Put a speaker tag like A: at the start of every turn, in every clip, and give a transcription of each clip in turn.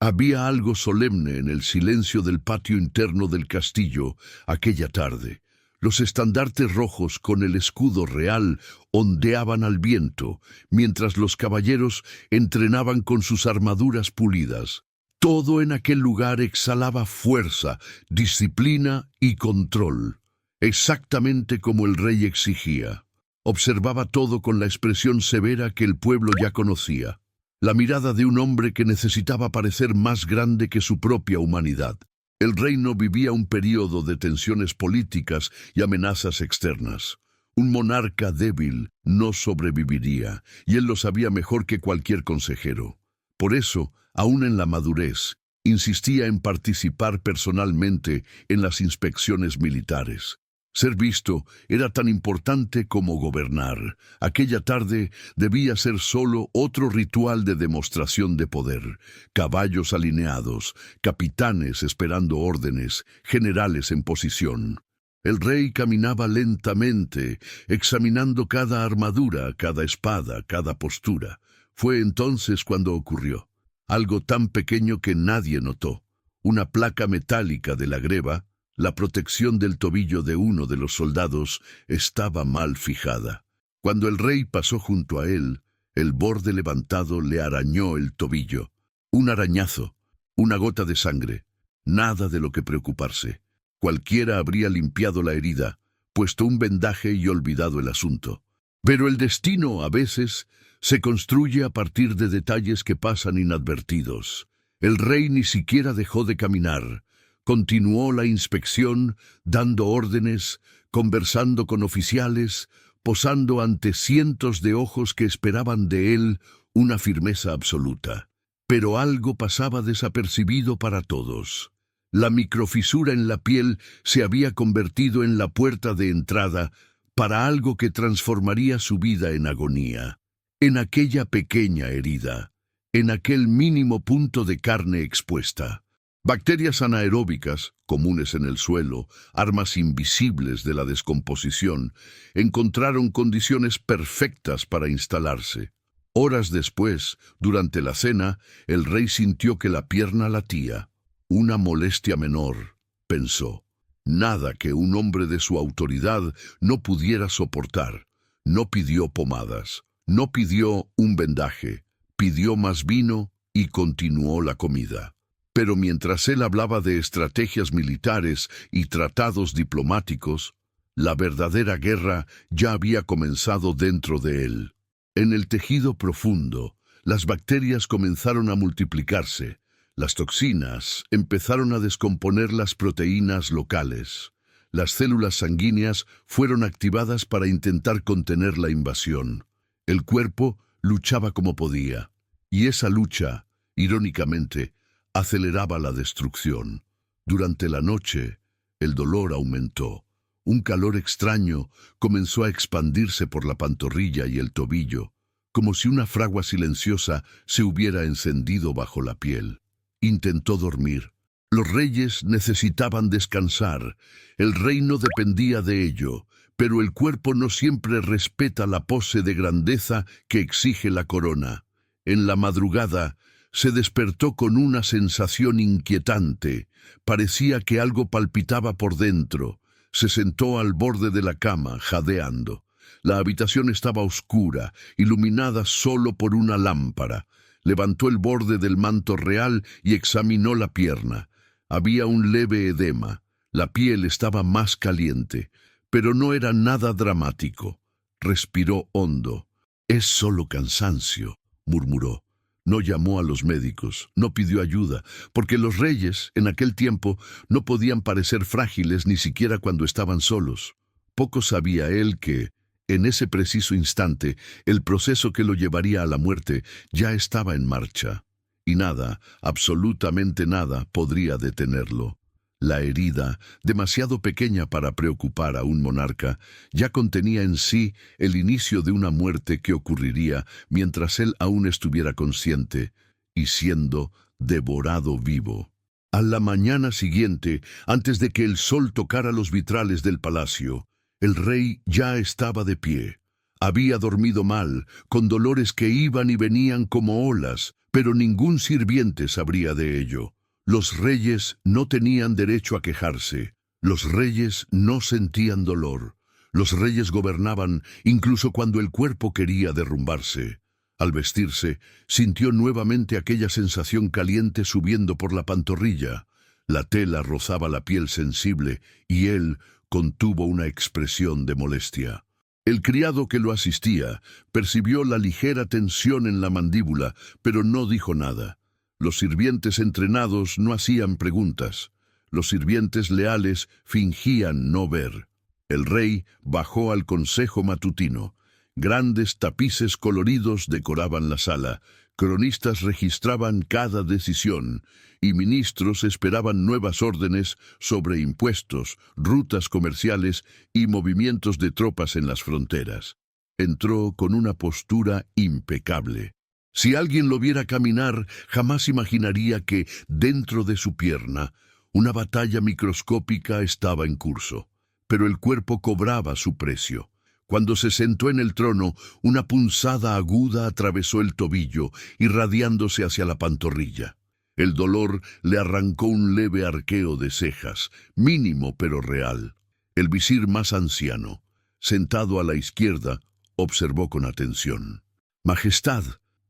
A: Había algo solemne en el silencio del patio interno del castillo aquella tarde. Los estandartes rojos con el escudo real ondeaban al viento, mientras los caballeros entrenaban con sus armaduras pulidas. Todo en aquel lugar exhalaba fuerza, disciplina y control, exactamente como el rey exigía. Observaba todo con la expresión severa que el pueblo ya conocía. La mirada de un hombre que necesitaba parecer más grande que su propia humanidad. El reino vivía un período de tensiones políticas y amenazas externas. Un monarca débil no sobreviviría, y él lo sabía mejor que cualquier consejero. Por eso, aún en la madurez, insistía en participar personalmente en las inspecciones militares. Ser visto era tan importante como gobernar. Aquella tarde debía ser solo otro ritual de demostración de poder. Caballos alineados, capitanes esperando órdenes, generales en posición. El rey caminaba lentamente, examinando cada armadura, cada espada, cada postura. Fue entonces cuando ocurrió. Algo tan pequeño que nadie notó. Una placa metálica de la greva. La protección del tobillo de uno de los soldados estaba mal fijada. Cuando el rey pasó junto a él, el borde levantado le arañó el tobillo. Un arañazo, una gota de sangre, nada de lo que preocuparse. Cualquiera habría limpiado la herida, puesto un vendaje y olvidado el asunto. Pero el destino, a veces, se construye a partir de detalles que pasan inadvertidos. El rey ni siquiera dejó de caminar. Continuó la inspección, dando órdenes, conversando con oficiales, posando ante cientos de ojos que esperaban de él una firmeza absoluta. Pero algo pasaba desapercibido para todos. La microfisura en la piel se había convertido en la puerta de entrada para algo que transformaría su vida en agonía. En aquella pequeña herida, en aquel mínimo punto de carne expuesta. Bacterias anaeróbicas, comunes en el suelo, armas invisibles de la descomposición, encontraron condiciones perfectas para instalarse. Horas después, durante la cena, el rey sintió que la pierna latía. Una molestia menor, pensó. Nada que un hombre de su autoridad no pudiera soportar. No pidió pomadas, no pidió un vendaje, pidió más vino y continuó la comida. Pero mientras él hablaba de estrategias militares y tratados diplomáticos, la verdadera guerra ya había comenzado dentro de él. En el tejido profundo, las bacterias comenzaron a multiplicarse. Las toxinas empezaron a descomponer las proteínas locales. Las células sanguíneas fueron activadas para intentar contener la invasión. El cuerpo luchaba como podía, y esa lucha, irónicamente, aceleraba la destrucción. Durante la noche, el dolor aumentó. Un calor extraño comenzó a expandirse por la pantorrilla y el tobillo, como si una fragua silenciosa se hubiera encendido bajo la piel. Intentó dormir. Los reyes necesitaban descansar. El reino dependía de ello, pero el cuerpo no siempre respeta la pose de grandeza que exige la corona. En la madrugada, se despertó con una sensación inquietante. Parecía que algo palpitaba por dentro. Se sentó al borde de la cama, jadeando. La habitación estaba oscura, iluminada solo por una lámpara. Levantó el borde del manto real y examinó la pierna. Había un leve edema. La piel estaba más caliente, pero no era nada dramático. Respiró hondo. «Es solo cansancio», murmuró. No llamó a los médicos, no pidió ayuda, porque los reyes, en aquel tiempo, no podían parecer frágiles ni siquiera cuando estaban solos. Poco sabía él que, en ese preciso instante, el proceso que lo llevaría a la muerte ya estaba en marcha, y nada, absolutamente nada, podría detenerlo. La herida, demasiado pequeña para preocupar a un monarca, ya contenía en sí el inicio de una muerte que ocurriría mientras él aún estuviera consciente y siendo devorado vivo. A la mañana siguiente, antes de que el sol tocara los vitrales del palacio, el rey ya estaba de pie. Había dormido mal, con dolores que iban y venían como olas, Pero ningún sirviente sabría de ello. Los reyes no tenían derecho a quejarse. Los reyes no sentían dolor. Los reyes gobernaban incluso cuando el cuerpo quería derrumbarse. Al vestirse, sintió nuevamente aquella sensación caliente subiendo por la pantorrilla. La tela rozaba la piel sensible y él contuvo una expresión de molestia. El criado que lo asistía percibió la ligera tensión en la mandíbula, pero no dijo nada. Los sirvientes entrenados no hacían preguntas. Los sirvientes leales fingían no ver. El rey bajó al consejo matutino. Grandes tapices coloridos decoraban la sala. Cronistas registraban cada decisión y ministros esperaban nuevas órdenes sobre impuestos, rutas comerciales y movimientos de tropas en las fronteras. Entró con una postura impecable. Si alguien lo viera caminar, jamás imaginaría que, dentro de su pierna, una batalla microscópica estaba en curso. Pero el cuerpo cobraba su precio. Cuando se sentó en el trono, una punzada aguda atravesó el tobillo, irradiándose hacia la pantorrilla. El dolor le arrancó un leve arqueo de cejas, mínimo pero real. El visir más anciano, sentado a la izquierda, observó con atención. «Majestad,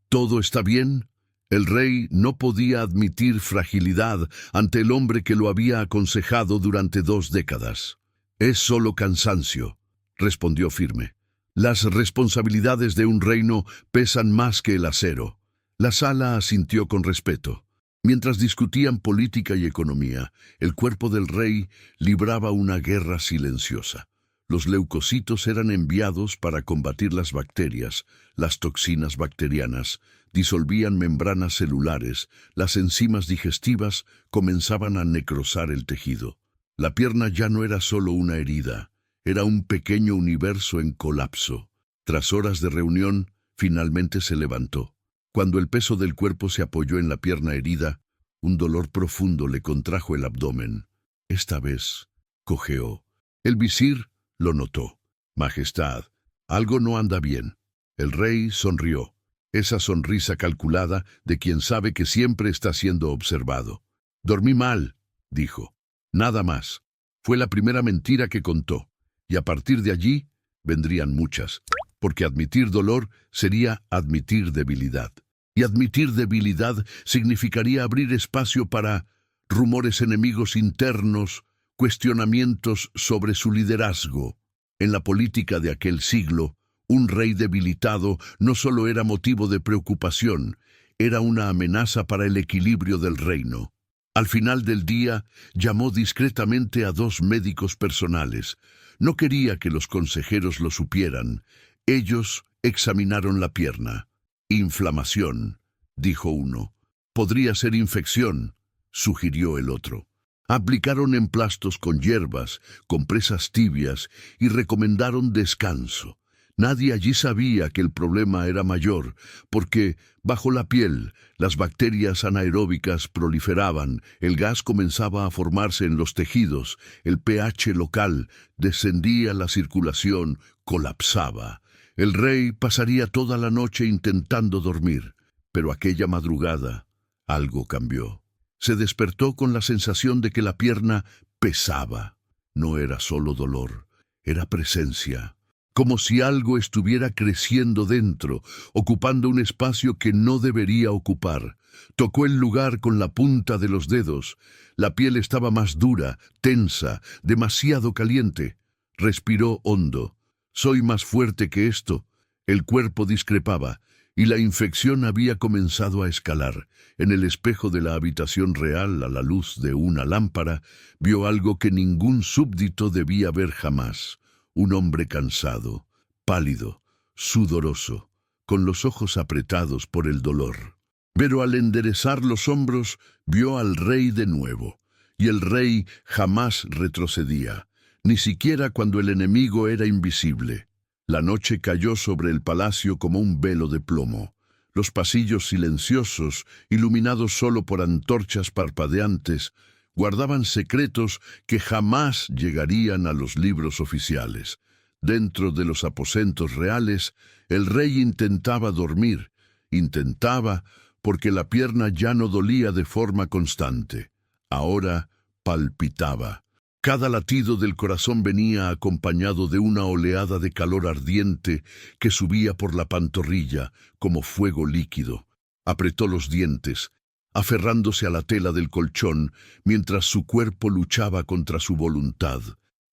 A: ¿todo está bien?» El rey no podía admitir fragilidad ante el hombre que lo había aconsejado durante 2 décadas. «Es solo cansancio», respondió firme. «Las responsabilidades de un reino pesan más que el acero». La sala asintió con respeto. Mientras discutían política y economía, el cuerpo del rey libraba una guerra silenciosa. Los leucocitos eran enviados para combatir las bacterias, las toxinas bacterianas, disolvían membranas celulares, las enzimas digestivas comenzaban a necrosar el tejido. La pierna ya no era solo una herida, era un pequeño universo en colapso. Tras horas de reunión, finalmente se levantó. Cuando el peso del cuerpo se apoyó en la pierna herida, un dolor profundo le contrajo el abdomen. Esta vez, cojeó. El visir lo notó. «Majestad, algo no anda bien». El rey sonrió. Esa sonrisa calculada de quien sabe que siempre está siendo observado. «Dormí mal», dijo. Nada más. Fue la primera mentira que contó. Y a partir de allí, vendrían muchas. Porque admitir dolor sería admitir debilidad. Y admitir debilidad significaría abrir espacio para rumores enemigos internos, cuestionamientos sobre su liderazgo. En la política de aquel siglo, un rey debilitado no solo era motivo de preocupación, era una amenaza para el equilibrio del reino. Al final del día, llamó discretamente a 2 médicos personales. No quería que los consejeros lo supieran. Ellos examinaron la pierna. «Inflamación», dijo uno. «Podría ser infección», sugirió el otro. Aplicaron emplastos con hierbas, compresas tibias y recomendaron descanso. Nadie allí sabía que el problema era mayor, porque, bajo la piel, las bacterias anaeróbicas proliferaban, el gas comenzaba a formarse en los tejidos, el pH local descendía, la circulación colapsaba. El rey pasaría toda la noche intentando dormir, pero aquella madrugada algo cambió. Se despertó con la sensación de que la pierna pesaba. No era solo dolor, era presencia. Como si algo estuviera creciendo dentro, ocupando un espacio que no debería ocupar. Tocó el lugar con la punta de los dedos. La piel estaba más dura, tensa, demasiado caliente. Respiró hondo. «Soy más fuerte que esto». El cuerpo discrepaba, y la infección había comenzado a escalar. En el espejo de la habitación real, a la luz de una lámpara, vio algo que ningún súbdito debía ver jamás. Un hombre cansado, pálido, sudoroso, con los ojos apretados por el dolor. Pero al enderezar los hombros, vio al rey de nuevo, y el rey jamás retrocedía, ni siquiera cuando el enemigo era invisible. La noche cayó sobre el palacio como un velo de plomo. Los pasillos silenciosos, iluminados solo por antorchas parpadeantes, guardaban secretos que jamás llegarían a los libros oficiales. Dentro de los aposentos reales, el rey intentaba dormir, intentaba, porque la pierna ya no dolía de forma constante. Ahora palpitaba. Cada latido del corazón venía acompañado de una oleada de calor ardiente que subía por la pantorrilla como fuego líquido. Apretó los dientes, aferrándose a la tela del colchón, mientras su cuerpo luchaba contra su voluntad.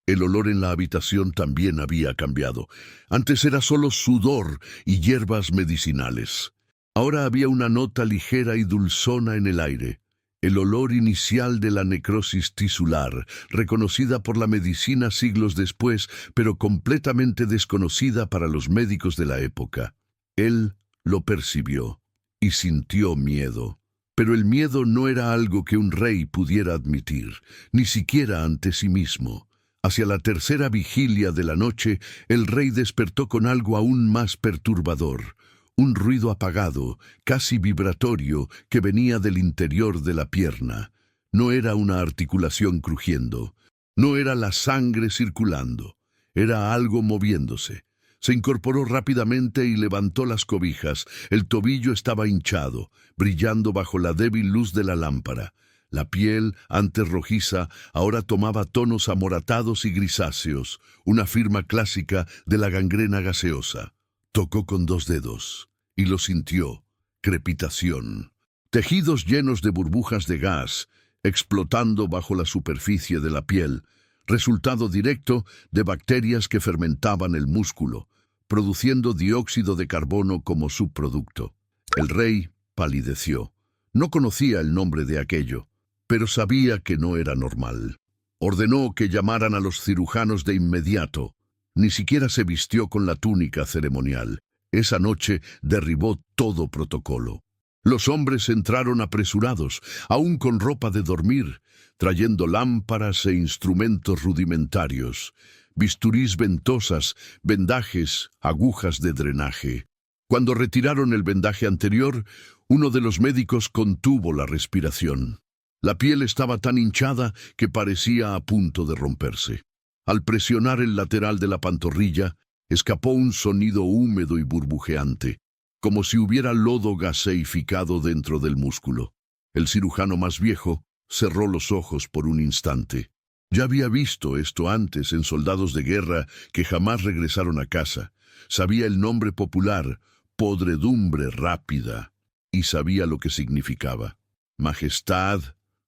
A: El olor en la habitación también había cambiado. Antes era solo sudor y hierbas medicinales. Ahora había una nota ligera y dulzona en el aire. El olor inicial de la necrosis tisular, reconocida por la medicina siglos después, pero completamente desconocida para los médicos de la época. Él lo percibió y sintió miedo. Pero el miedo no era algo que un rey pudiera admitir, ni siquiera ante sí mismo. Hacia la tercera vigilia de la noche, el rey despertó con algo aún más perturbador. Un ruido apagado, casi vibratorio, que venía del interior de la pierna. No era una articulación crujiendo. No era la sangre circulando. Era algo moviéndose. Se incorporó rápidamente y levantó las cobijas. El tobillo estaba hinchado, brillando bajo la débil luz de la lámpara. La piel, antes rojiza, ahora tomaba tonos amoratados y grisáceos, una firma clásica de la gangrena gaseosa. Tocó con 2 dedos y lo sintió. Crepitación. Tejidos llenos de burbujas de gas, explotando bajo la superficie de la piel, resultado directo de bacterias que fermentaban el músculo, produciendo dióxido de carbono como subproducto. El rey palideció. No conocía el nombre de aquello, pero sabía que no era normal. Ordenó que llamaran a los cirujanos de inmediato. Ni siquiera se vistió con la túnica ceremonial. Esa noche derribó todo protocolo. Los hombres entraron apresurados, aún con ropa de dormir, trayendo lámparas e instrumentos rudimentarios, bisturís ventosas, vendajes, agujas de drenaje. Cuando retiraron el vendaje anterior, uno de los médicos contuvo la respiración. La piel estaba tan hinchada que parecía a punto de romperse. Al presionar el lateral de la pantorrilla, escapó un sonido húmedo y burbujeante, como si hubiera lodo gaseificado dentro del músculo. El cirujano más viejo cerró los ojos por un instante. Ya había visto esto antes en soldados de guerra que jamás regresaron a casa. Sabía el nombre popular, podredumbre rápida, y sabía lo que significaba. Majestad,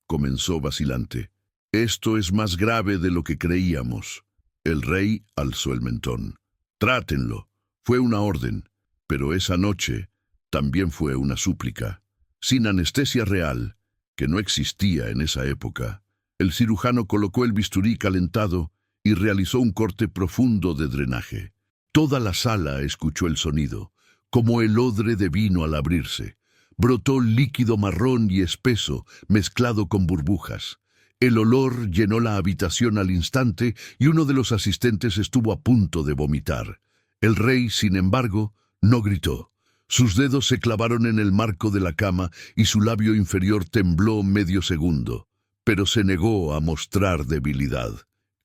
A: comenzó vacilante. Esto es más grave de lo que creíamos. El rey alzó el mentón. Trátenlo. Fue una orden, pero esa noche también fue una súplica. Sin anestesia real, que no existía en esa época, el cirujano colocó el bisturí calentado y realizó un corte profundo de drenaje. Toda la sala escuchó el sonido, como el odre de vino al abrirse. Brotó líquido marrón y espeso, mezclado con burbujas. El olor llenó la habitación al instante y uno de los asistentes estuvo a punto de vomitar. El rey, sin embargo, no gritó. Sus dedos se clavaron en el marco de la cama y su labio inferior tembló medio segundo, pero se negó a mostrar debilidad.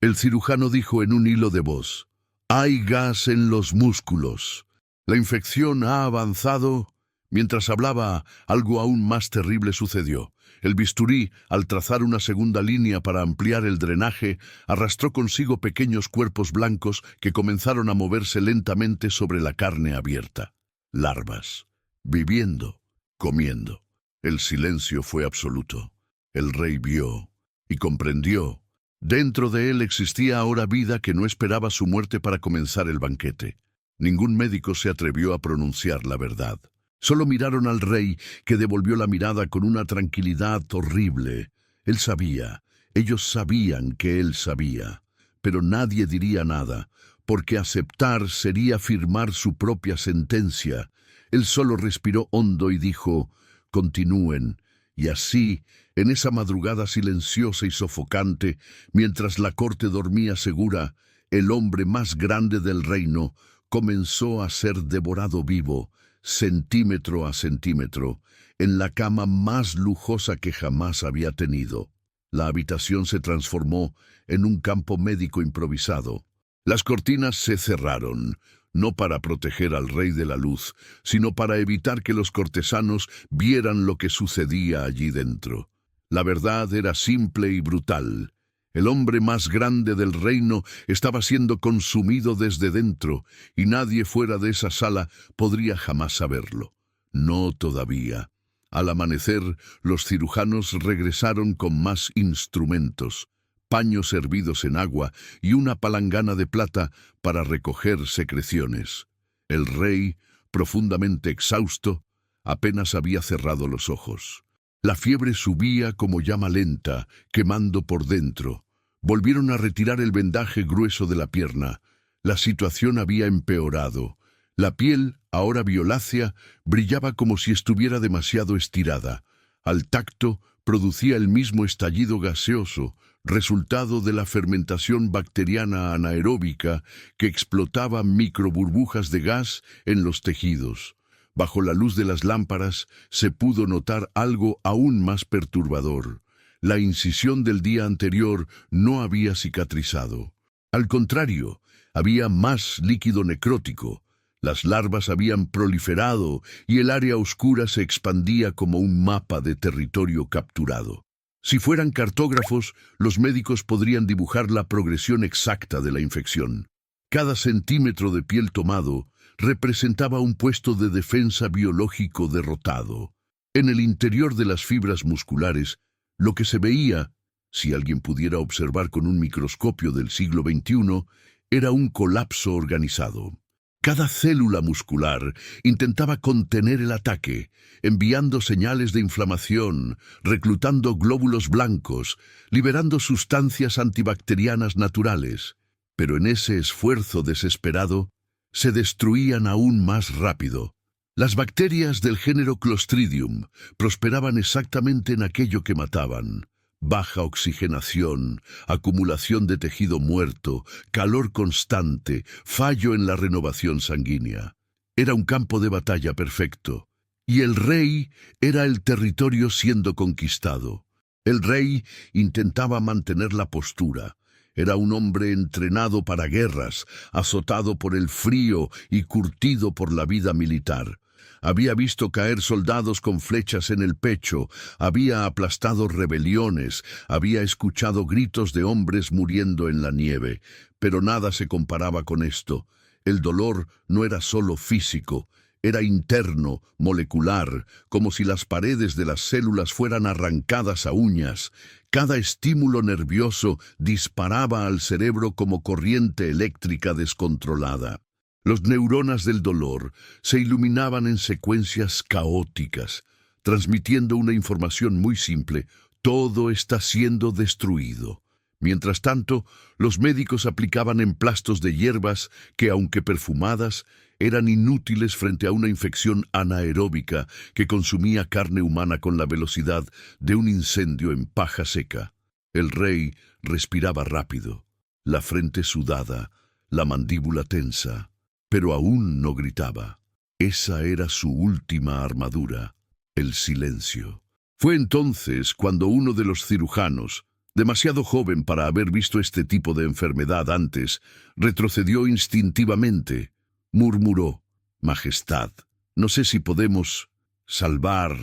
A: El cirujano dijo en un hilo de voz: «Hay gas en los músculos. La infección ha avanzado». Mientras hablaba, algo aún más terrible sucedió. El bisturí, al trazar una segunda línea para ampliar el drenaje, arrastró consigo pequeños cuerpos blancos que comenzaron a moverse lentamente sobre la carne abierta. Larvas, viviendo, comiendo. El silencio fue absoluto. El rey vio y comprendió. Dentro de él existía ahora vida que no esperaba su muerte para comenzar el banquete. Ningún médico se atrevió a pronunciar la verdad. Solo miraron al rey, que devolvió la mirada con una tranquilidad horrible. Él sabía, ellos sabían que él sabía, pero nadie diría nada, porque aceptar sería firmar su propia sentencia. Él solo respiró hondo y dijo: «Continúen». Y así, en esa madrugada silenciosa y sofocante, mientras la corte dormía segura, el hombre más grande del reino comenzó a ser devorado vivo, centímetro a centímetro, en la cama más lujosa que jamás había tenido. La habitación se transformó en un campo médico improvisado. Las cortinas se cerraron, no para proteger al rey de la luz, sino para evitar que los cortesanos vieran lo que sucedía allí dentro. La verdad era simple y brutal. El hombre más grande del reino estaba siendo consumido desde dentro, y nadie fuera de esa sala podría jamás saberlo. No todavía. Al amanecer, los cirujanos regresaron con más instrumentos, paños hervidos en agua y una palangana de plata para recoger secreciones. El rey, profundamente exhausto, apenas había cerrado los ojos. La fiebre subía como llama lenta, quemando por dentro. Volvieron a retirar el vendaje grueso de la pierna. La situación había empeorado. La piel, ahora violácea, brillaba como si estuviera demasiado estirada. Al tacto, producía el mismo estallido gaseoso, resultado de la fermentación bacteriana anaeróbica que explotaba microburbujas de gas en los tejidos. Bajo la luz de las lámparas se pudo notar algo aún más perturbador. La incisión del día anterior no había cicatrizado. Al contrario, había más líquido necrótico. Las larvas habían proliferado y el área oscura se expandía como un mapa de territorio capturado. Si fueran cartógrafos, los médicos podrían dibujar la progresión exacta de la infección. Cada centímetro de piel tomado representaba un puesto de defensa biológico derrotado. En el interior de las fibras musculares, lo que se veía, si alguien pudiera observar con un microscopio del siglo XXI, era un colapso organizado. Cada célula muscular intentaba contener el ataque, enviando señales de inflamación, reclutando glóbulos blancos, liberando sustancias antibacterianas naturales. Pero en ese esfuerzo desesperado, se destruían aún más rápido. Las bacterias del género Clostridium prosperaban exactamente en aquello que mataban. Baja oxigenación, acumulación de tejido muerto, calor constante, fallo en la renovación sanguínea. Era un campo de batalla perfecto. Y el rey era el territorio siendo conquistado. El rey intentaba mantener la postura. Era un hombre entrenado para guerras, azotado por el frío y curtido por la vida militar. Había visto caer soldados con flechas en el pecho, había aplastado rebeliones, había escuchado gritos de hombres muriendo en la nieve, pero nada se comparaba con esto. El dolor no era solo físico, era interno, molecular, como si las paredes de las células fueran arrancadas a uñas. Cada estímulo nervioso disparaba al cerebro como corriente eléctrica descontrolada. Los neuronas del dolor se iluminaban en secuencias caóticas, transmitiendo una información muy simple: todo está siendo destruido. Mientras tanto, los médicos aplicaban emplastos de hierbas que, aunque perfumadas, eran inútiles frente a una infección anaeróbica que consumía carne humana con la velocidad de un incendio en paja seca. El rey respiraba rápido, la frente sudada, la mandíbula tensa, pero aún no gritaba. Esa era su última armadura, el silencio. Fue entonces cuando uno de los cirujanos, demasiado joven para haber visto este tipo de enfermedad antes, retrocedió instintivamente. Murmuró: «Majestad, no sé si podemos salvar».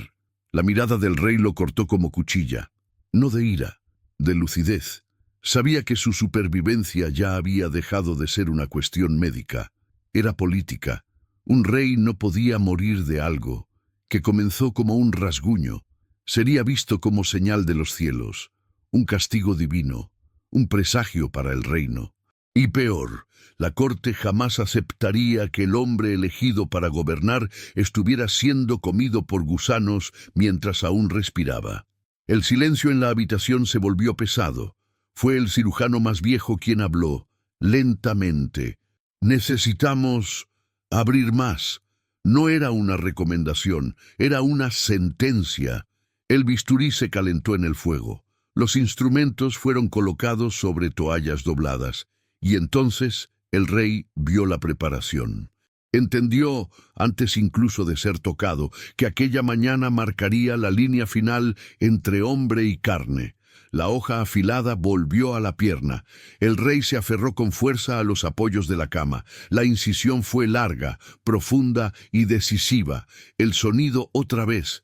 A: La mirada del rey lo cortó como cuchilla. No de ira, de lucidez. Sabía que su supervivencia ya había dejado de ser una cuestión médica. Era política. Un rey no podía morir de algo que comenzó como un rasguño. Sería visto como señal de los cielos, un castigo divino, un presagio para el reino. Y peor, la corte jamás aceptaría que el hombre elegido para gobernar estuviera siendo comido por gusanos mientras aún respiraba. El silencio en la habitación se volvió pesado. Fue el cirujano más viejo quien habló, lentamente. «Necesitamos abrir más». No era una recomendación, era una sentencia. El bisturí se calentó en el fuego. Los instrumentos fueron colocados sobre toallas dobladas. Y entonces el rey vio la preparación. Entendió, antes incluso de ser tocado, que aquella mañana marcaría la línea final entre hombre y carne. La hoja afilada volvió a la pierna. El rey se aferró con fuerza a los apoyos de la cama. La incisión fue larga, profunda y decisiva. El sonido otra vez.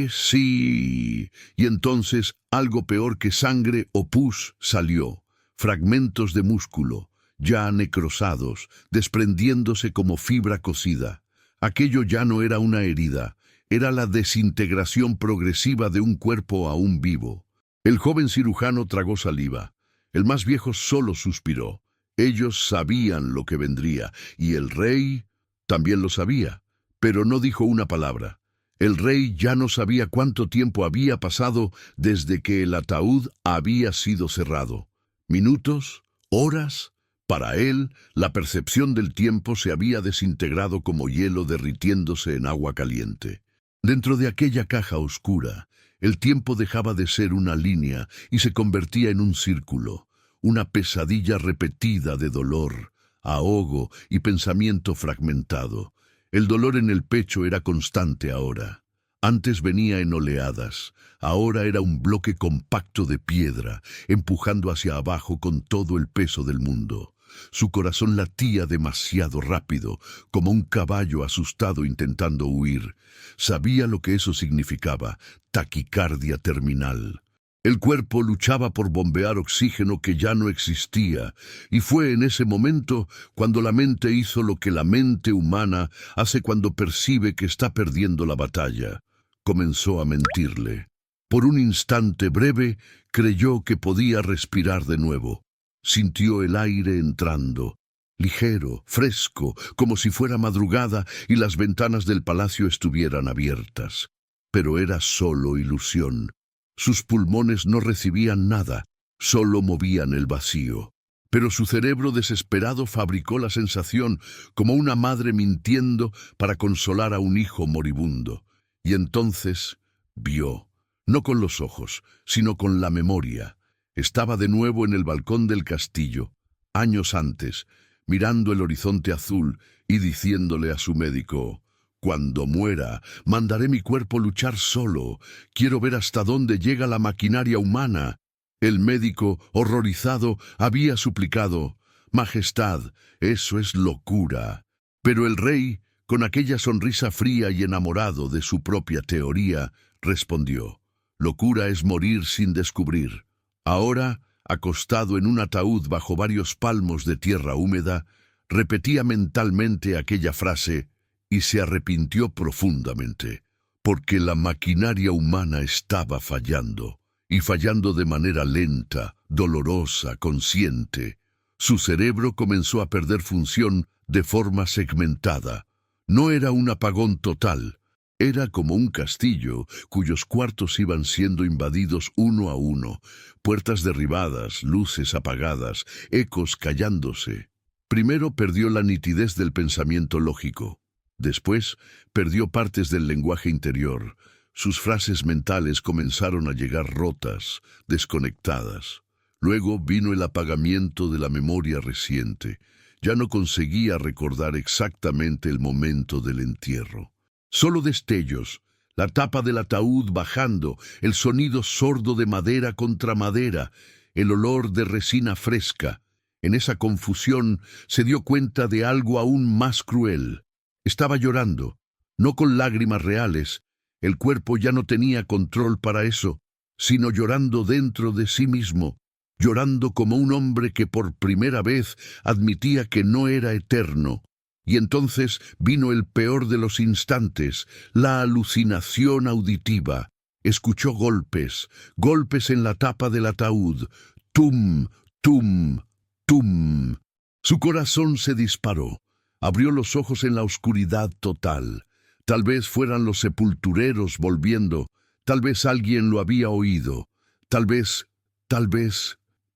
A: Sí. Y entonces algo peor que sangre o pus salió. Fragmentos de músculo, ya necrosados, desprendiéndose como fibra cocida. Aquello ya no era una herida. Era la desintegración progresiva de un cuerpo aún vivo. El joven cirujano tragó saliva. El más viejo solo suspiró. Ellos sabían lo que vendría, y el rey también lo sabía, pero no dijo una palabra. El rey ya no sabía cuánto tiempo había pasado desde que el ataúd había sido cerrado. ¿Minutos? ¿Horas? Para él, la percepción del tiempo se había desintegrado como hielo derritiéndose en agua caliente. Dentro de aquella caja oscura, el tiempo dejaba de ser una línea y se convertía en un círculo, una pesadilla repetida de dolor, ahogo y pensamiento fragmentado. El dolor en el pecho era constante ahora. Antes venía en oleadas, ahora era un bloque compacto de piedra, empujando hacia abajo con todo el peso del mundo. Su corazón latía demasiado rápido, como un caballo asustado intentando huir. Sabía lo que eso significaba: taquicardia terminal. El cuerpo luchaba por bombear oxígeno que ya no existía, y fue en ese momento cuando la mente hizo lo que la mente humana hace cuando percibe que está perdiendo la batalla. Comenzó a mentirle. Por un instante breve, creyó que podía respirar de nuevo. Sintió el aire entrando, ligero, fresco, como si fuera madrugada y las ventanas del palacio estuvieran abiertas. Pero era solo ilusión. Sus pulmones no recibían nada, solo movían el vacío. Pero su cerebro desesperado fabricó la sensación como una madre mintiendo para consolar a un hijo moribundo. Y entonces vio, no con los ojos, sino con la memoria. Estaba de nuevo en el balcón del castillo, años antes, mirando el horizonte azul y diciéndole a su médico: «Cuando muera, mandaré mi cuerpo luchar solo. Quiero ver hasta dónde llega la maquinaria humana». El médico, horrorizado, había suplicado: «Majestad, eso es locura». Pero el rey, con aquella sonrisa fría y enamorado de su propia teoría, respondió: «Locura es morir sin descubrir». Ahora, acostado en un ataúd bajo varios palmos de tierra húmeda, repetía mentalmente aquella frase y se arrepintió profundamente, porque la maquinaria humana estaba fallando, y fallando de manera lenta, dolorosa, consciente. Su cerebro comenzó a perder función de forma segmentada. No era un apagón total. Era como un castillo cuyos cuartos iban siendo invadidos uno a uno, puertas derribadas, luces apagadas, ecos callándose. Primero perdió la nitidez del pensamiento lógico. Después perdió partes del lenguaje interior. Sus frases mentales comenzaron a llegar rotas, desconectadas. Luego vino el apagamiento de la memoria reciente. Ya no conseguía recordar exactamente el momento del entierro. Solo destellos, la tapa del ataúd bajando, el sonido sordo de madera contra madera, el olor de resina fresca. En esa confusión se dio cuenta de algo aún más cruel. Estaba llorando, no con lágrimas reales. El cuerpo ya no tenía control para eso, sino llorando dentro de sí mismo, llorando como un hombre que por primera vez admitía que no era eterno. Y entonces vino el peor de los instantes, la alucinación auditiva. Escuchó golpes, golpes en la tapa del ataúd. Tum, tum, tum. Su corazón se disparó. Abrió los ojos en la oscuridad total. Tal vez fueran los sepultureros volviendo. Tal vez alguien lo había oído. Tal vez,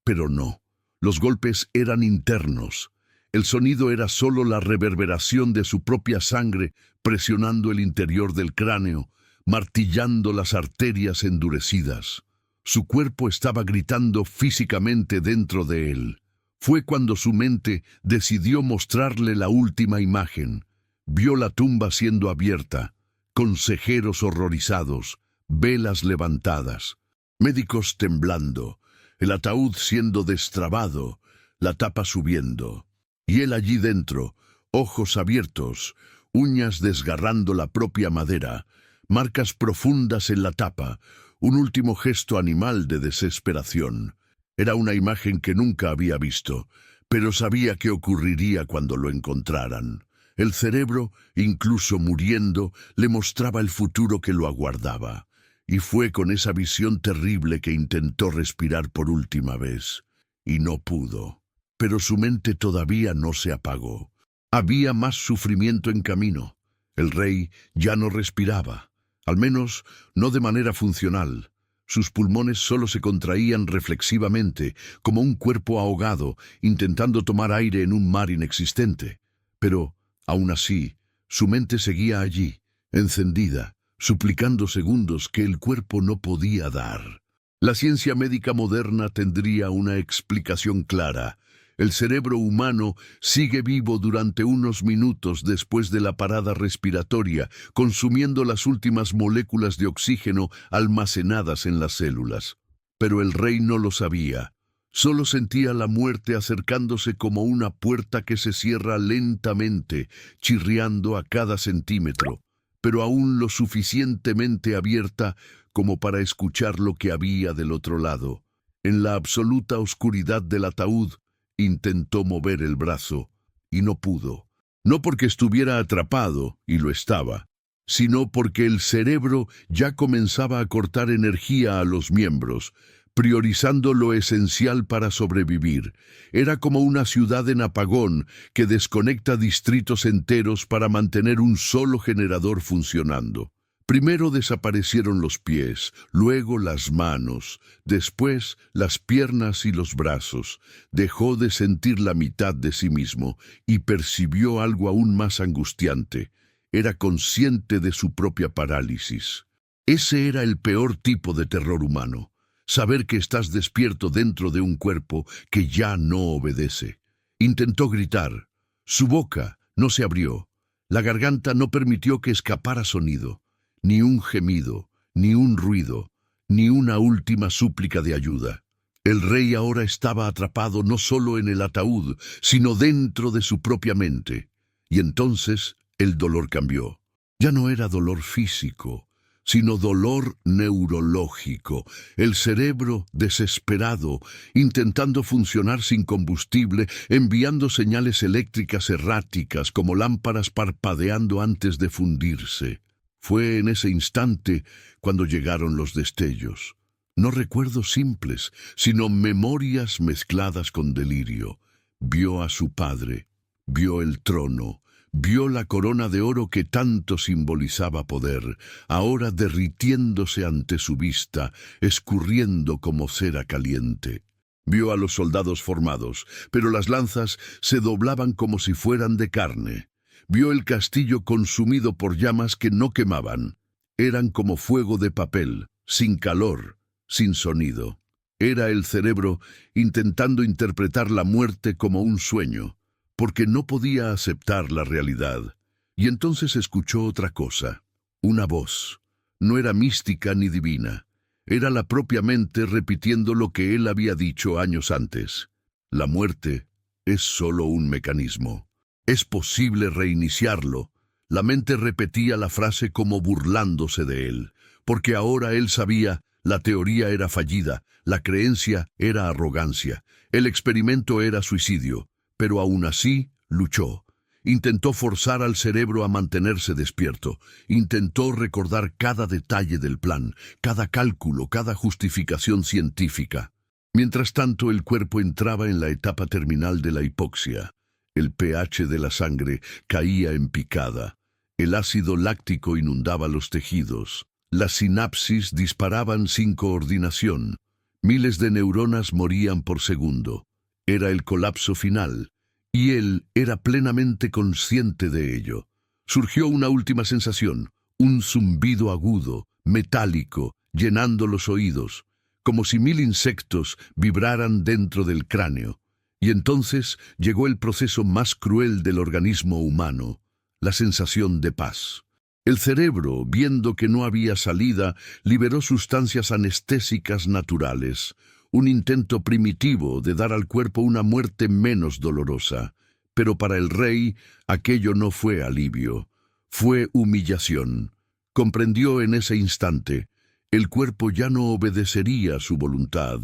A: pero no. Los golpes eran internos. El sonido era solo la reverberación de su propia sangre presionando el interior del cráneo, martillando las arterias endurecidas. Su cuerpo estaba gritando físicamente dentro de él. Fue cuando su mente decidió mostrarle la última imagen. Vio la tumba siendo abierta, consejeros horrorizados, velas levantadas. Médicos temblando, el ataúd siendo destrabado, la tapa subiendo. Y él allí dentro, ojos abiertos, uñas desgarrando la propia madera, marcas profundas en la tapa, un último gesto animal de desesperación. Era una imagen que nunca había visto, pero sabía que ocurriría cuando lo encontraran. El cerebro, incluso muriendo, le mostraba el futuro que lo aguardaba. Y fue con esa visión terrible que intentó respirar por última vez. Y no pudo. Pero su mente todavía no se apagó. Había más sufrimiento en camino. El rey ya no respiraba, al menos no de manera funcional. Sus pulmones solo se contraían reflexivamente, como un cuerpo ahogado, intentando tomar aire en un mar inexistente. Pero, aún así, su mente seguía allí, encendida, suplicando segundos que el cuerpo no podía dar. La ciencia médica moderna tendría una explicación clara. El cerebro humano sigue vivo durante unos minutos después de la parada respiratoria, consumiendo las últimas moléculas de oxígeno almacenadas en las células. Pero el rey no lo sabía. Solo sentía la muerte acercándose como una puerta que se cierra lentamente, chirriando a cada centímetro, pero aún lo suficientemente abierta como para escuchar lo que había del otro lado. En la absoluta oscuridad del ataúd, intentó mover el brazo, y no pudo. No porque estuviera atrapado, y lo estaba, sino porque el cerebro ya comenzaba a cortar energía a los miembros, priorizando lo esencial para sobrevivir. Era como una ciudad en apagón que desconecta distritos enteros para mantener un solo generador funcionando. Primero desaparecieron los pies, luego las manos, después las piernas y los brazos. Dejó de sentir la mitad de sí mismo y percibió algo aún más angustiante. Era consciente de su propia parálisis. Ese era el peor tipo de terror humano. Saber que estás despierto dentro de un cuerpo que ya no obedece. Intentó gritar. Su boca no se abrió. La garganta no permitió que escapara sonido. Ni un gemido, ni un ruido, ni una última súplica de ayuda. El rey ahora estaba atrapado no solo en el ataúd, sino dentro de su propia mente. Y entonces el dolor cambió. Ya no era dolor físico, sino dolor neurológico. El cerebro desesperado, intentando funcionar sin combustible, enviando señales eléctricas erráticas como lámparas parpadeando antes de fundirse. Fue en ese instante cuando llegaron los destellos. No recuerdos simples, sino memorias mezcladas con delirio. Vio a su padre, vio el trono, vio la corona de oro que tanto simbolizaba poder, ahora derritiéndose ante su vista, escurriendo como cera caliente. Vio a los soldados formados, pero las lanzas se doblaban como si fueran de carne. Vio el castillo consumido por llamas que no quemaban. Eran como fuego de papel, sin calor, sin sonido. Era el cerebro intentando interpretar la muerte como un sueño, porque no podía aceptar la realidad. Y entonces escuchó otra cosa, una voz. No era mística ni divina. Era la propia mente repitiendo lo que él había dicho años antes. La muerte es solo un mecanismo. Es posible reiniciarlo. La mente repetía la frase como burlándose de él, porque ahora él sabía, la teoría era fallida, la creencia era arrogancia, el experimento era suicidio, pero aún así luchó. Intentó forzar al cerebro a mantenerse despierto, intentó recordar cada detalle del plan, cada cálculo, cada justificación científica. Mientras tanto, el cuerpo entraba en la etapa terminal de la hipoxia. El pH de la sangre caía en picada. El ácido láctico inundaba los tejidos. Las sinapsis disparaban sin coordinación. Miles de neuronas morían por segundo. Era el colapso final, y él era plenamente consciente de ello. Surgió una última sensación, un zumbido agudo, metálico, llenando los oídos, como si 1000 insectos vibraran dentro del cráneo. Y entonces llegó el proceso más cruel del organismo humano, la sensación de paz. El cerebro, viendo que no había salida, liberó sustancias anestésicas naturales, un intento primitivo de dar al cuerpo una muerte menos dolorosa. Pero para el rey aquello no fue alivio, fue humillación. Comprendió en ese instante, el cuerpo ya no obedecería a su voluntad.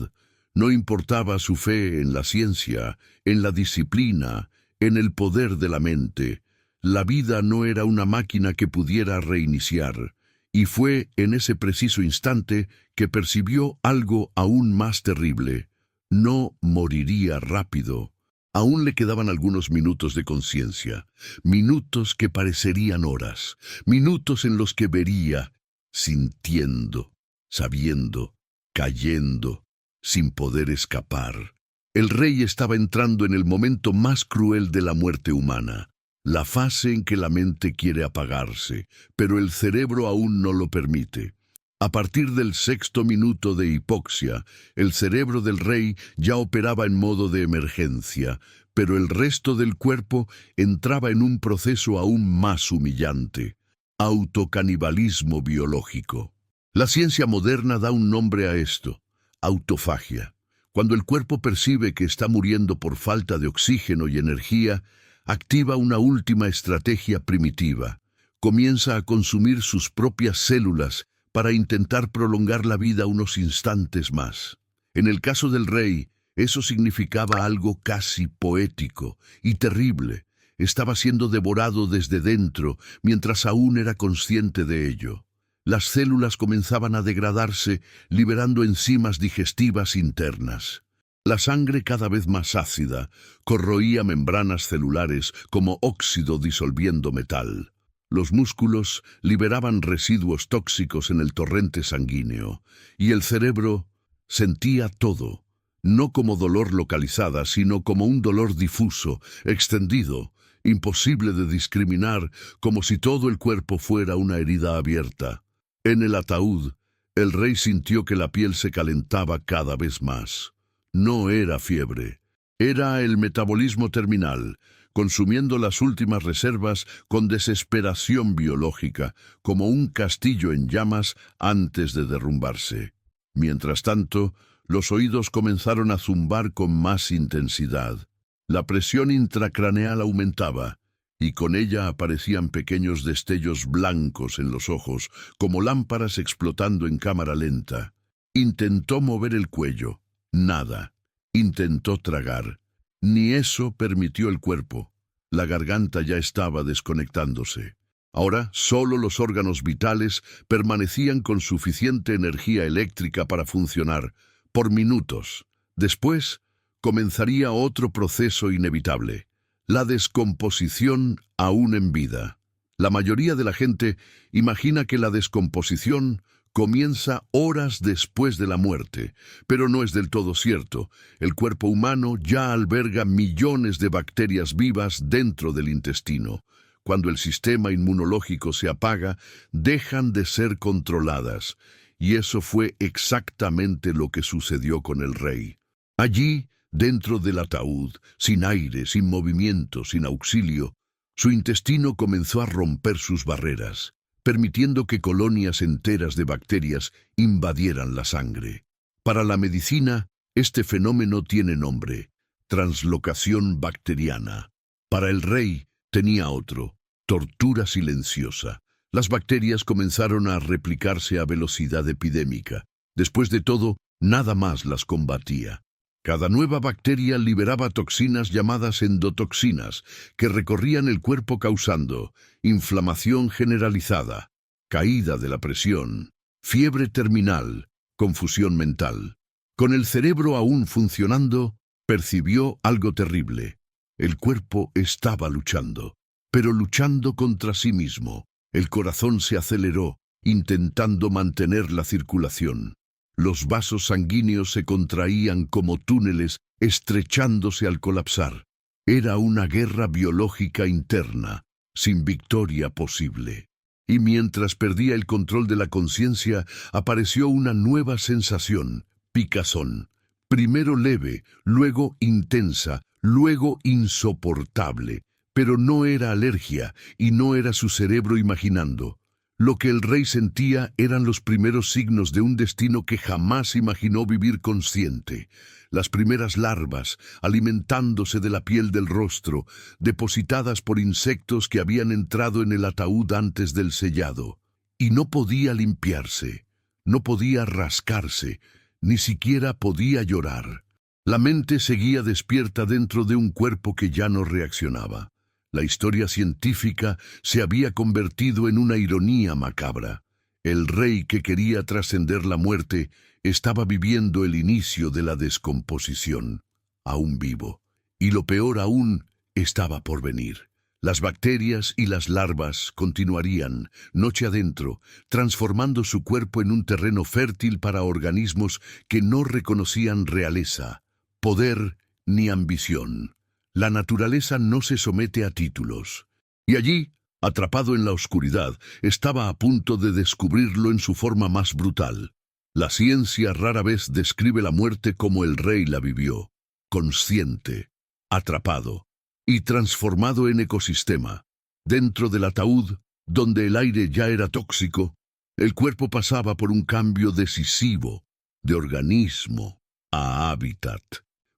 A: No importaba su fe en la ciencia, en la disciplina, en el poder de la mente. La vida no era una máquina que pudiera reiniciar, y fue en ese preciso instante que percibió algo aún más terrible. No moriría rápido. Aún le quedaban algunos minutos de conciencia, minutos que parecerían horas, minutos en los que vería, sintiendo, sabiendo, cayendo, sin poder escapar. El rey estaba entrando en el momento más cruel de la muerte humana, la fase en que la mente quiere apagarse, pero el cerebro aún no lo permite. A partir del 6º minuto de hipoxia, el cerebro del rey ya operaba en modo de emergencia, pero el resto del cuerpo entraba en un proceso aún más humillante: autocanibalismo biológico. La ciencia moderna da un nombre a esto: autofagia. Cuando el cuerpo percibe que está muriendo por falta de oxígeno y energía, activa una última estrategia primitiva. Comienza a consumir sus propias células para intentar prolongar la vida unos instantes más. En el caso del rey, eso significaba algo casi poético y terrible. Estaba siendo devorado desde dentro mientras aún era consciente de ello. Las células comenzaban a degradarse, liberando enzimas digestivas internas. La sangre, cada vez más ácida, corroía membranas celulares como óxido disolviendo metal. Los músculos liberaban residuos tóxicos en el torrente sanguíneo, y el cerebro sentía todo, no como dolor localizada, sino como un dolor difuso, extendido, imposible de discriminar, como si todo el cuerpo fuera una herida abierta. En el ataúd, el rey sintió que la piel se calentaba cada vez más. No era fiebre, era el metabolismo terminal, consumiendo las últimas reservas con desesperación biológica, como un castillo en llamas antes de derrumbarse. Mientras tanto, los oídos comenzaron a zumbar con más intensidad. La presión intracraneal aumentaba, y con ella aparecían pequeños destellos blancos en los ojos, como lámparas explotando en cámara lenta. Intentó mover el cuello. Nada. Intentó tragar. Ni eso permitió el cuerpo. La garganta ya estaba desconectándose. Ahora, solo los órganos vitales permanecían con suficiente energía eléctrica para funcionar, por minutos. Después, comenzaría otro proceso inevitable: la descomposición aún en vida. La mayoría de la gente imagina que la descomposición comienza horas después de la muerte, pero no es del todo cierto. El cuerpo humano ya alberga millones de bacterias vivas dentro del intestino. Cuando el sistema inmunológico se apaga, dejan de ser controladas, y eso fue exactamente lo que sucedió con el rey. Allí, dentro del ataúd, sin aire, sin movimiento, sin auxilio, su intestino comenzó a romper sus barreras, permitiendo que colonias enteras de bacterias invadieran la sangre. Para la medicina, este fenómeno tiene nombre: translocación bacteriana. Para el rey tenía otro: tortura silenciosa. Las bacterias comenzaron a replicarse a velocidad epidémica. Después de todo, nada más las combatía. Cada nueva bacteria liberaba toxinas llamadas endotoxinas, que recorrían el cuerpo causando inflamación generalizada, caída de la presión, fiebre terminal, confusión mental. Con el cerebro aún funcionando, percibió algo terrible. El cuerpo estaba luchando, pero luchando contra sí mismo. El corazón se aceleró, intentando mantener la circulación. Los vasos sanguíneos se contraían como túneles, estrechándose al colapsar. Era una guerra biológica interna, sin victoria posible. Y mientras perdía el control de la conciencia, apareció una nueva sensación: picazón. Primero leve, luego intensa, luego insoportable. Pero no era alergia, y no era su cerebro imaginando. Lo que el rey sentía eran los primeros signos de un destino que jamás imaginó vivir consciente. Las primeras larvas, alimentándose de la piel del rostro, depositadas por insectos que habían entrado en el ataúd antes del sellado. Y no podía limpiarse, no podía rascarse, ni siquiera podía llorar. La mente seguía despierta dentro de un cuerpo que ya no reaccionaba. La historia científica se había convertido en una ironía macabra. El rey que quería trascender la muerte estaba viviendo el inicio de la descomposición, aún vivo. Y lo peor aún estaba por venir. Las bacterias y las larvas continuarían, noche adentro, transformando su cuerpo en un terreno fértil para organismos que no reconocían realeza, poder ni ambición. La naturaleza no se somete a títulos. Y allí, atrapado en la oscuridad, estaba a punto de descubrirlo en su forma más brutal. La ciencia rara vez describe la muerte como el rey la vivió, consciente, atrapado y transformado en ecosistema. Dentro del ataúd, donde el aire ya era tóxico, el cuerpo pasaba por un cambio decisivo, de organismo a hábitat.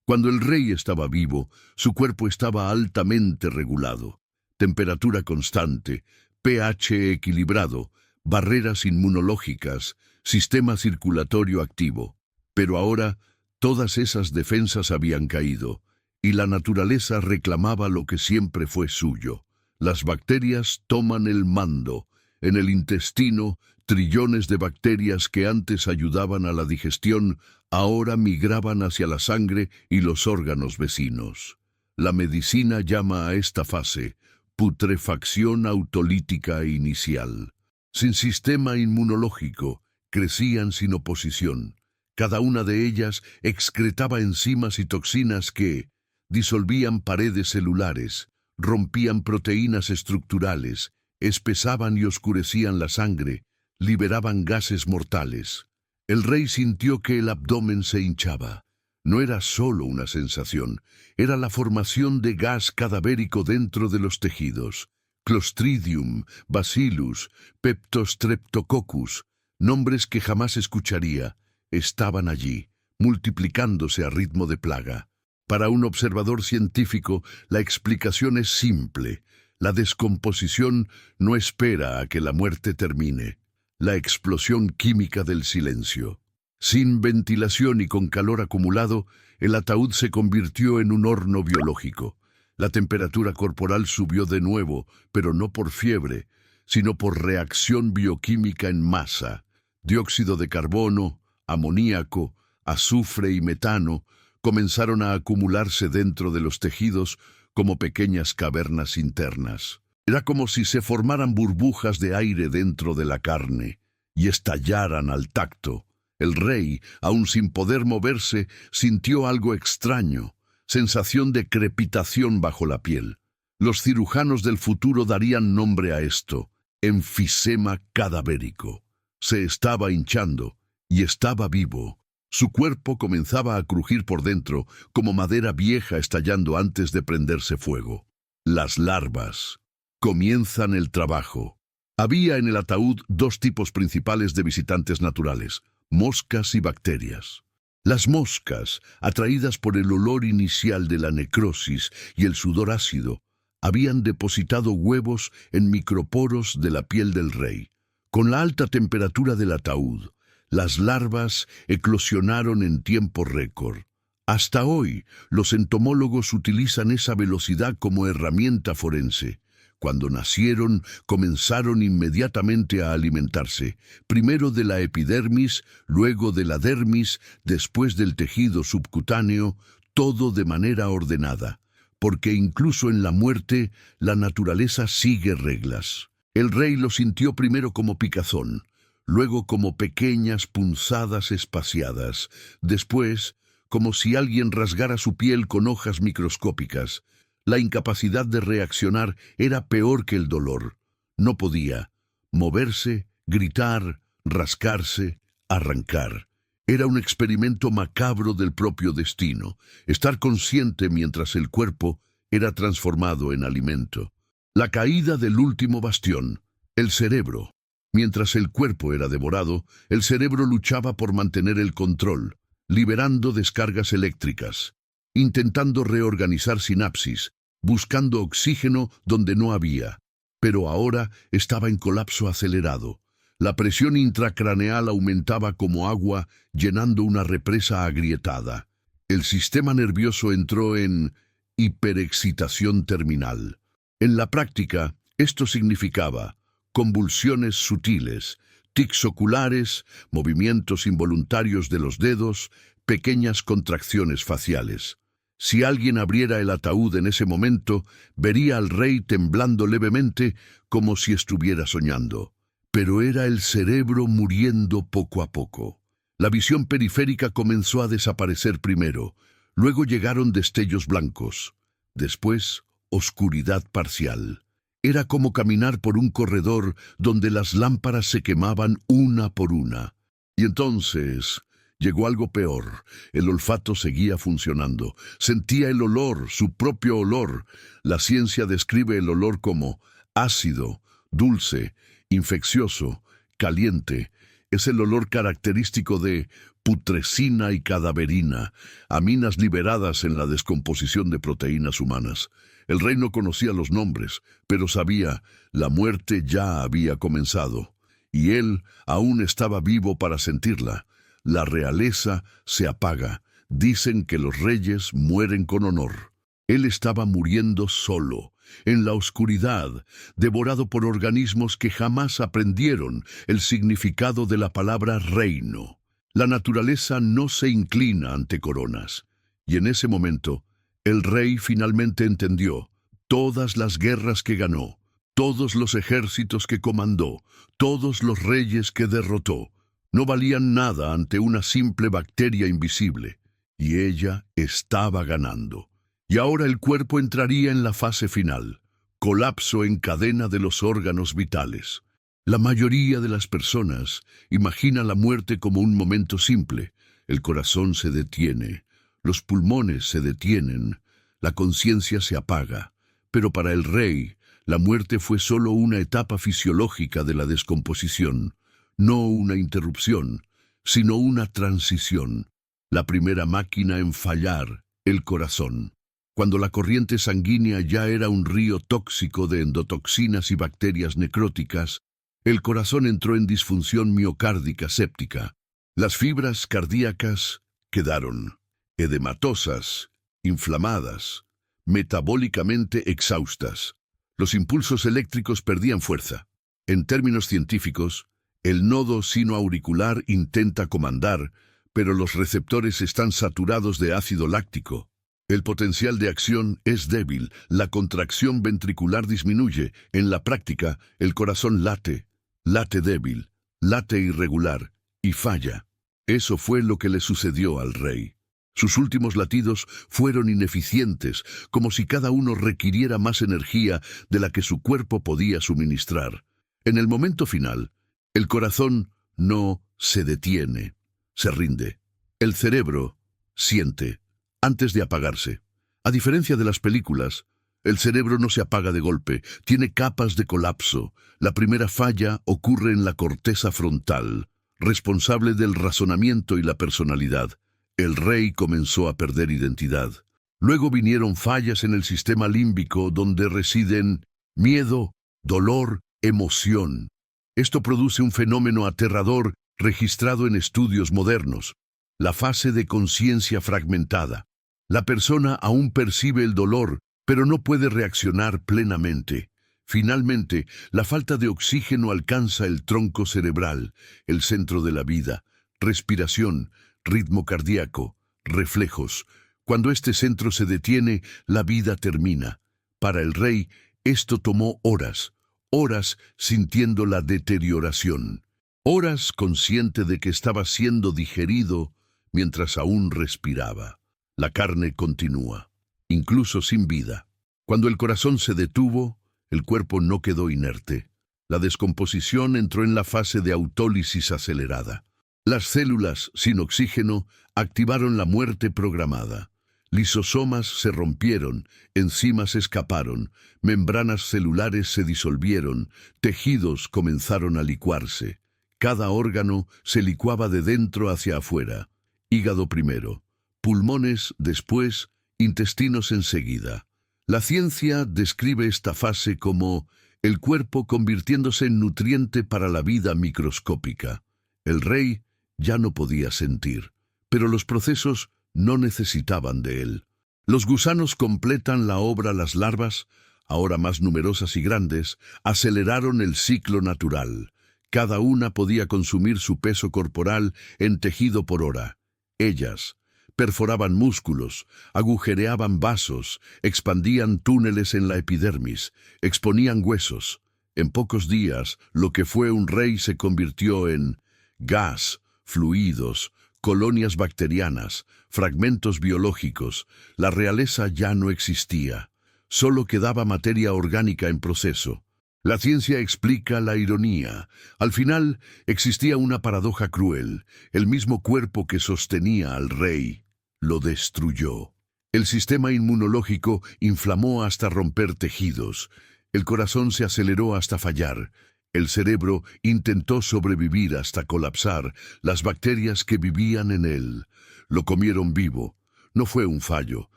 A: Cuando el rey estaba vivo, su cuerpo estaba altamente regulado. Temperatura constante, pH equilibrado, barreras inmunológicas, sistema circulatorio activo. Pero ahora, todas esas defensas habían caído, y la naturaleza reclamaba lo que siempre fue suyo. Las bacterias toman el mando. En el intestino, trillones de bacterias que antes ayudaban a la digestión, ahora migraban hacia la sangre y los órganos vecinos. La medicina llama a esta fase putrefacción autolítica inicial. Sin sistema inmunológico, crecían sin oposición. Cada una de ellas excretaba enzimas y toxinas que disolvían paredes celulares, rompían proteínas estructurales, espesaban y oscurecían la sangre, liberaban gases mortales. El rey sintió que el abdomen se hinchaba. No era solo una sensación, era la formación de gas cadavérico dentro de los tejidos. Clostridium, Bacillus, Peptostreptococcus, nombres que jamás escucharía, estaban allí, multiplicándose a ritmo de plaga. Para un observador científico, la explicación es simple. La descomposición no espera a que la muerte termine. La explosión química del silencio. Sin ventilación y con calor acumulado, el ataúd se convirtió en un horno biológico. La temperatura corporal subió de nuevo, pero no por fiebre, sino por reacción bioquímica en masa. Dióxido de carbono, amoníaco, azufre y metano comenzaron a acumularse dentro de los tejidos como pequeñas cavernas internas. Era como si se formaran burbujas de aire dentro de la carne y estallaran al tacto. El rey, aún sin poder moverse, sintió algo extraño, sensación de crepitación bajo la piel. Los cirujanos del futuro darían nombre a esto, enfisema cadavérico. Se estaba hinchando y estaba vivo. Su cuerpo comenzaba a crujir por dentro, como madera vieja estallando antes de prenderse fuego. Las larvas comienzan el trabajo. Había en el ataúd dos tipos principales de visitantes naturales: moscas y bacterias. Las moscas, atraídas por el olor inicial de la necrosis y el sudor ácido, habían depositado huevos en microporos de la piel del rey. Con la alta temperatura del ataúd, las larvas eclosionaron en tiempo récord. Hasta hoy, los entomólogos utilizan esa velocidad como herramienta forense. Cuando nacieron, comenzaron inmediatamente a alimentarse, primero de la epidermis, luego de la dermis, después del tejido subcutáneo, todo de manera ordenada, porque incluso en la muerte, la naturaleza sigue reglas. El rey lo sintió primero como picazón, luego como pequeñas punzadas espaciadas, después como si alguien rasgara su piel con hojas microscópicas. La incapacidad de reaccionar era peor que el dolor. No podía moverse, gritar, rascarse, arrancar. Era un experimento macabro del propio destino, estar consciente mientras el cuerpo era transformado en alimento. La caída del último bastión, el cerebro. Mientras el cuerpo era devorado, el cerebro luchaba por mantener el control, liberando descargas eléctricas, intentando reorganizar sinapsis, buscando oxígeno donde no había. Pero ahora estaba en colapso acelerado. La presión intracraneal aumentaba como agua llenando una represa agrietada. El sistema nervioso entró en hiperexcitación terminal. En la práctica, esto significaba convulsiones sutiles, tics oculares, movimientos involuntarios de los dedos, pequeñas contracciones faciales. Si alguien abriera el ataúd en ese momento, vería al rey temblando levemente como si estuviera soñando. Pero era el cerebro muriendo poco a poco. La visión periférica comenzó a desaparecer primero, luego llegaron destellos blancos, después oscuridad parcial. Era como caminar por un corredor donde las lámparas se quemaban una por una. Y entonces llegó algo peor. El olfato seguía funcionando. Sentía el olor, su propio olor. La ciencia describe el olor como ácido, dulce, infeccioso, caliente. Es el olor característico de putrescina y cadaverina, aminas liberadas en la descomposición de proteínas humanas. El rey no conocía los nombres, pero sabía, la muerte ya había comenzado, y él aún estaba vivo para sentirla. La realeza se apaga. Dicen que los reyes mueren con honor. Él estaba muriendo solo, en la oscuridad, devorado por organismos que jamás aprendieron el significado de la palabra reino. La naturaleza no se inclina ante coronas. Y en ese momento, el rey finalmente entendió todas las guerras que ganó, todos los ejércitos que comandó, todos los reyes que derrotó, no valían nada ante una simple bacteria invisible. Y ella estaba ganando. Y ahora el cuerpo entraría en la fase final, colapso en cadena de los órganos vitales. La mayoría de las personas imagina la muerte como un momento simple. El corazón se detiene, los pulmones se detienen, la conciencia se apaga. Pero para el rey, la muerte fue solo una etapa fisiológica de la descomposición, no una interrupción, sino una transición. La primera máquina en fallar, el corazón. Cuando la corriente sanguínea ya era un río tóxico de endotoxinas y bacterias necróticas, el corazón entró en disfunción miocárdica séptica. Las fibras cardíacas quedaron edematosas, inflamadas, metabólicamente exhaustas. Los impulsos eléctricos perdían fuerza. En términos científicos, el nodo sinoauricular intenta comandar, pero los receptores están saturados de ácido láctico. El potencial de acción es débil, la contracción ventricular disminuye. En la práctica, el corazón late débil, late irregular y falla. Eso fue lo que le sucedió al rey. Sus últimos latidos fueron ineficientes, como si cada uno requiriera más energía de la que su cuerpo podía suministrar. En el momento final, el corazón no se detiene, se rinde. El cerebro siente, antes de apagarse. A diferencia de las películas, el cerebro no se apaga de golpe, tiene capas de colapso. La primera falla ocurre en la corteza frontal, responsable del razonamiento y la personalidad. El rey comenzó a perder identidad. Luego vinieron fallas en el sistema límbico donde residen miedo, dolor, emoción. Esto produce un fenómeno aterrador registrado en estudios modernos, la fase de conciencia fragmentada. La persona aún percibe el dolor, pero no puede reaccionar plenamente. Finalmente, la falta de oxígeno alcanza el tronco cerebral, el centro de la vida, respiración, ritmo cardíaco, reflejos. Cuando este centro se detiene, la vida termina. Para el rey, esto tomó horas, horas sintiendo la deterioración, horas consciente de que estaba siendo digerido mientras aún respiraba. La carne continúa, incluso sin vida. Cuando el corazón se detuvo, el cuerpo no quedó inerte. La descomposición entró en la fase de autólisis acelerada. Las células sin oxígeno activaron la muerte programada. Lisosomas se rompieron, enzimas escaparon, membranas celulares se disolvieron, tejidos comenzaron a licuarse. Cada órgano se licuaba de dentro hacia afuera. Hígado primero, pulmones después, intestinos enseguida. La ciencia describe esta fase como el cuerpo convirtiéndose en nutriente para la vida microscópica. El rey ya no podía sentir, pero los procesos no necesitaban de él. Los gusanos completan la obra. Las larvas, ahora más numerosas y grandes, aceleraron el ciclo natural. Cada una podía consumir su peso corporal en tejido por hora. Ellas perforaban músculos, agujereaban vasos, expandían túneles en la epidermis, exponían huesos. En pocos días, lo que fue un rey se convirtió en gas, fluidos, colonias bacterianas, fragmentos biológicos. La realeza ya no existía. Solo quedaba materia orgánica en proceso. La ciencia explica la ironía. Al final, existía una paradoja cruel. El mismo cuerpo que sostenía al rey lo destruyó. El sistema inmunológico inflamó hasta romper tejidos. El corazón se aceleró hasta fallar. El cerebro intentó sobrevivir hasta colapsar. Las bacterias que vivían en él lo comieron vivo. No fue un fallo.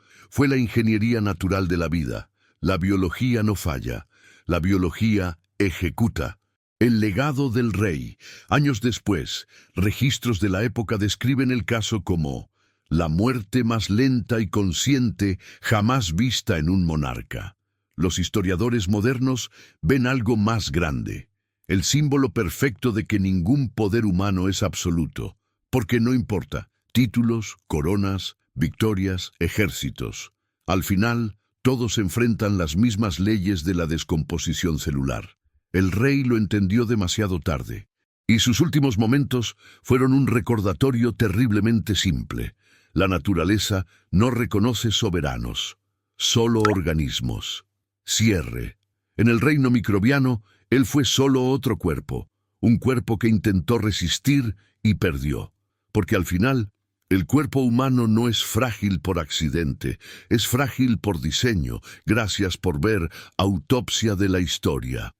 A: Fue la ingeniería natural de la vida. La biología no falla. La biología ejecuta. El legado del rey. Años después, registros de la época describen el caso como la muerte más lenta y consciente jamás vista en un monarca. Los historiadores modernos ven algo más grande. El símbolo perfecto de que ningún poder humano es absoluto, porque no importa, títulos, coronas, victorias, ejércitos. Al final, todos enfrentan las mismas leyes de la descomposición celular. El rey lo entendió demasiado tarde, y sus últimos momentos fueron un recordatorio terriblemente simple. La naturaleza no reconoce soberanos, solo organismos. Cierre. En el reino microbiano, él fue solo otro cuerpo, un cuerpo que intentó resistir y perdió, porque al final, el cuerpo humano no es frágil por accidente, es frágil por diseño. Gracias por ver Autopsia de la Historia.